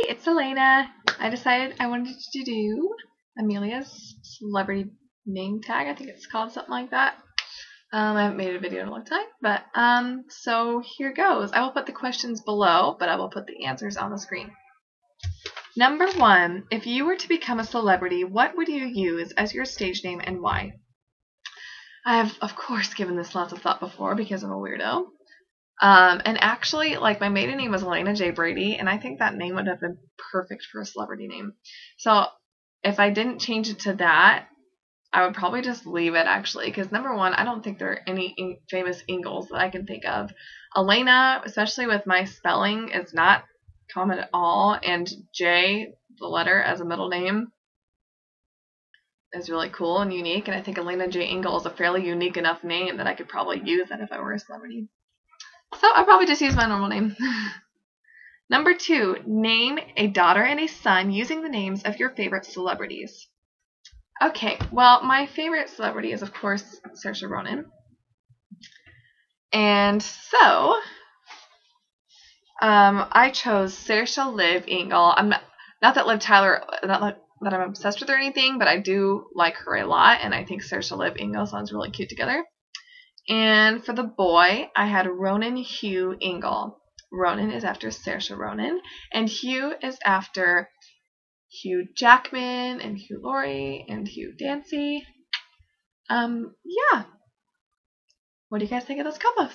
it's Elena. I decided I wanted to do Amelia's celebrity name tag. I think it's called something like that. I haven't made a video in a long time, but so here goes. I will put the questions below, but I will put the answers on the screen. Number 1, if you were to become a celebrity, what would you use as your stage name and why? I have, of course, given this lots of thought before because I'm a weirdo. And actually, like, my maiden name was Elena J. Brady, and I think that name would have been perfect for a celebrity name. So if I didn't change it to that, I would probably just leave it, actually, because number 1, I don't think there are any famous Ingles that I can think of. Elena, especially with my spelling, is not common at all, and J, the letter, as a middle name is really cool and unique, and I think Elena J. Ingle is a fairly unique enough name that I could probably use that if I were a celebrity. So I'll probably just use my normal name. Number 2, name a daughter and a son using the names of your favorite celebrities. Okay, well, my favorite celebrity is, of course, Saoirse Ronan. And so, I chose Saoirse Liv Ingle. I'm not that Liv Tyler, not that I'm obsessed with her or anything, but I do like her a lot, and I think Saoirse Liv Ingle sounds really cute together. And for the boy, I had Ronan Hugh Ingle. Ronan is after Saoirse Ronan, and Hugh is after Hugh Jackman and Hugh Laurie and Hugh Dancy. Yeah. What do you guys think of those combos?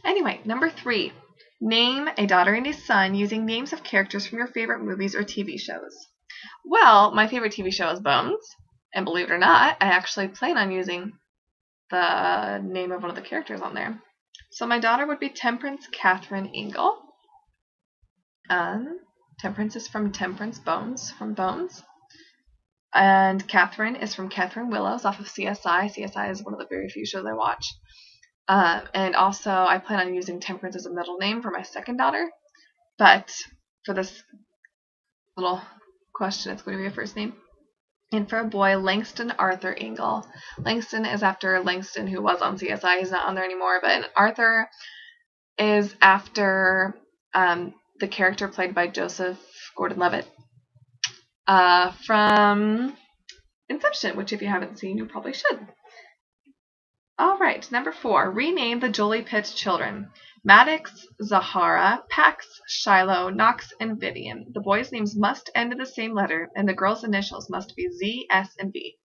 Anyway, number 3. Name a daughter and a son using names of characters from your favorite movies or TV shows. Well, my favorite TV show is Bones, and believe it or not, I actually plan on using the name of one of the characters on there. So my daughter would be Temperance Catherine Ingle. Temperance is from Temperance Bones, from Bones. And Catherine is from Catherine Willows off of CSI. CSI is one of the very few shows I watch. And also, I plan on using Temperance as a middle name for my second daughter. But for this little question, it's going to be a first name. And for a boy, Langston Arthur Ingle. Langston is after Langston, who was on CSI. He's not on there anymore. But Arthur is after the character played by Joseph Gordon-Levitt from Inception, which if you haven't seen, you probably should. Alright, number 4. Rename the Jolie-Pitt children. Maddox, Zahara, Pax, Shiloh, Knox, and Vivienne. The boys' names must end in the same letter, and the girls' initials must be Z, S, and B.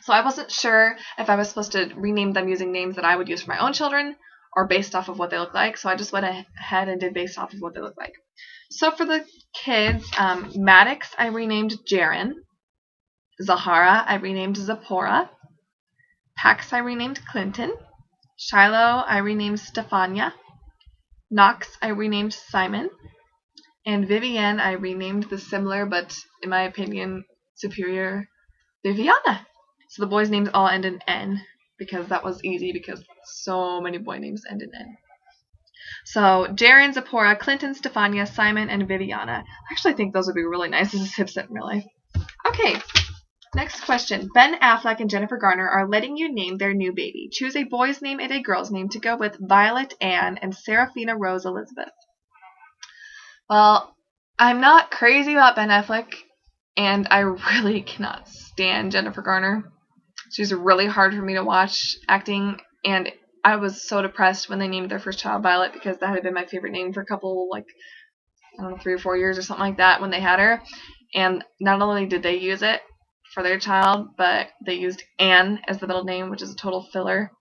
So I wasn't sure if I was supposed to rename them using names that I would use for my own children, or based off of what they look like, so I just went ahead and did based off of what they look like. So for the kids, Maddox I renamed Jaren. Zahara I renamed Zipporah. Pax I renamed Clinton. Shiloh I renamed Stefania. Knox I renamed Simon. And Vivienne I renamed the similar but, in my opinion, superior Viviana. So the boys' names all end in N, because that was easy because so many boy names end in N. So Jaren, Zipporah, Clinton, Stefania, Simon, and Viviana. I actually think those would be really nice as a hipset in real life. Okay, next question. Ben Affleck and Jennifer Garner are letting you name their new baby. Choose a boy's name and a girl's name to go with Violet Ann and Seraphina Rose Elizabeth. Well, I'm not crazy about Ben Affleck, and I really cannot stand Jennifer Garner. She's really hard for me to watch acting, and I was so depressed when they named their first child Violet because that had been my favorite name for a couple, like, I don't know, 3 or 4 years or something like that when they had her. And not only did they use it for their child, but they used Anne as the middle name, which is a total filler.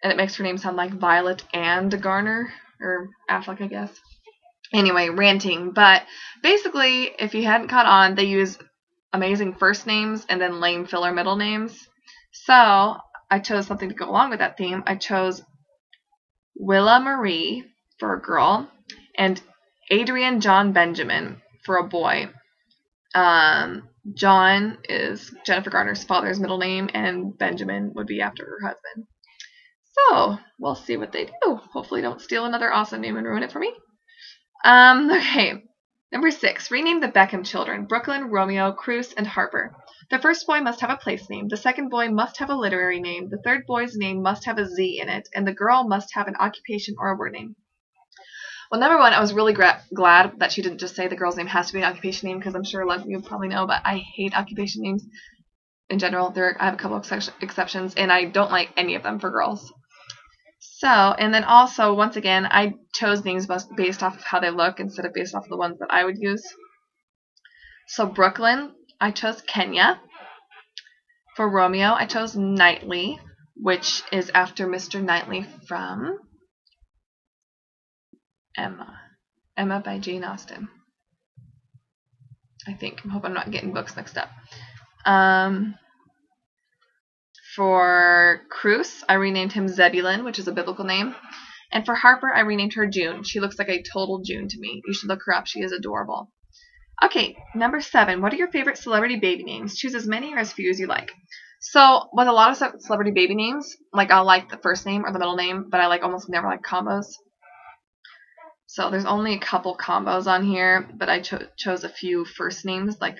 And it makes her name sound like Violet and Garner, or Affleck, I guess. Anyway, ranting. But basically, if you hadn't caught on, they use amazing first names and then lame filler middle names. So I chose something to go along with that theme. I chose Willa Marie for a girl and Adrian John Benjamin for a boy. John is Jennifer Garner's father's middle name, and Benjamin would be after her husband. So we'll see what they do. Hopefully don't steal another awesome name and ruin it for me. Okay. Number 6. Rename the Beckham children. Brooklyn, Romeo, Cruz, and Harper. The first boy must have a place name. The second boy must have a literary name. The third boy's name must have a Z in it. And the girl must have an occupation or a word name. Well, number one, I was really glad that she didn't just say the girl's name has to be an occupation name, because I'm sure a lot of you probably know, but I hate occupation names in general. I have a couple of exceptions, and I don't like any of them for girls. So, and then also, once again, I chose names based off of how they look instead of based off of the ones that I would use. So, Brooklyn, I chose Kenya. For Romeo, I chose Knightley, which is after Mr. Knightley from Emma. Emma by Jane Austen. I think. I hope I'm not getting books mixed up. For Cruz, I renamed him Zebulon, which is a biblical name. And for Harper, I renamed her June. She looks like a total June to me. You should look her up. She is adorable. Okay, number 7. What are your favorite celebrity baby names? Choose as many or as few as you like. So, with a lot of celebrity baby names, like I'll like the first name or the middle name, but I almost never like combos. So there's only a couple combos on here, but I chose a few first names, like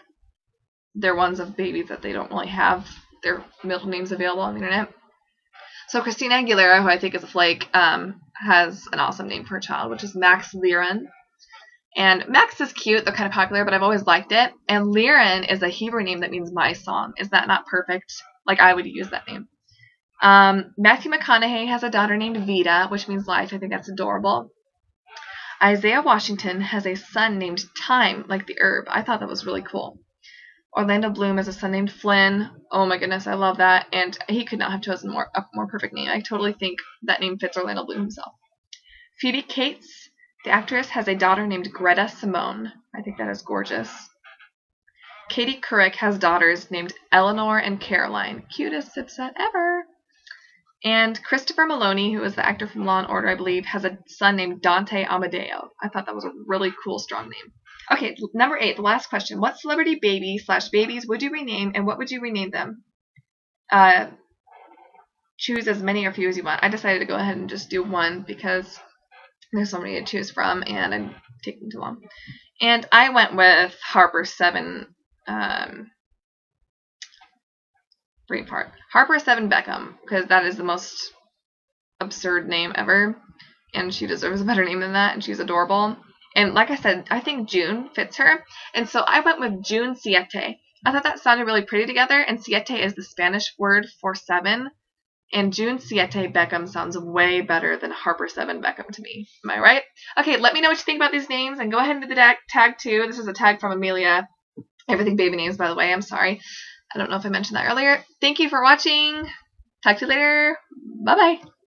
they're ones of babies that they don't really have their middle names available on the internet. So Christina Aguilera, who I think is a flake, has an awesome name for a child, which is Max Liren. And Max is cute, they're kind of popular, but I've always liked it. And Liren is a Hebrew name that means my song. Is that not perfect? Like, I would use that name. Matthew McConaughey has a daughter named Vida, which means life. I think that's adorable. Isaiah Washington has a son named Time, like the herb. I thought that was really cool. Orlando Bloom has a son named Flynn. Oh my goodness, I love that. And he could not have chosen a more perfect name. I totally think that name fits Orlando Bloom himself. Phoebe Cates, the actress, has a daughter named Greta Simone. I think that is gorgeous. Katie Couric has daughters named Eleanor and Caroline. Cutest Sipset ever. And Christopher Maloney, who is the actor from Law & Order, I believe, has a son named Dante Amadeo. I thought that was a really cool, strong name. Okay, number 8, the last question. What celebrity baby/babies would you rename, and what would you rename them? Choose as many or few as you want. I decided to go ahead and just do one because there's so many to choose from, and I'm taking too long. And I went with Harper 7. Braveheart. Harper 7 Beckham, because that is the most absurd name ever, and she deserves a better name than that, and she's adorable. And like I said, I think June fits her, and so I went with June Siete. I thought that sounded really pretty together, and Siete is the Spanish word for 7, and June Siete Beckham sounds way better than Harper 7 Beckham to me. Am I right? Okay, let me know what you think about these names, and go ahead and do the tag too. This is a tag from Amelia. Everything baby names, by the way. I'm sorry. I don't know if I mentioned that earlier. Thank you for watching. Talk to you later. Bye-bye.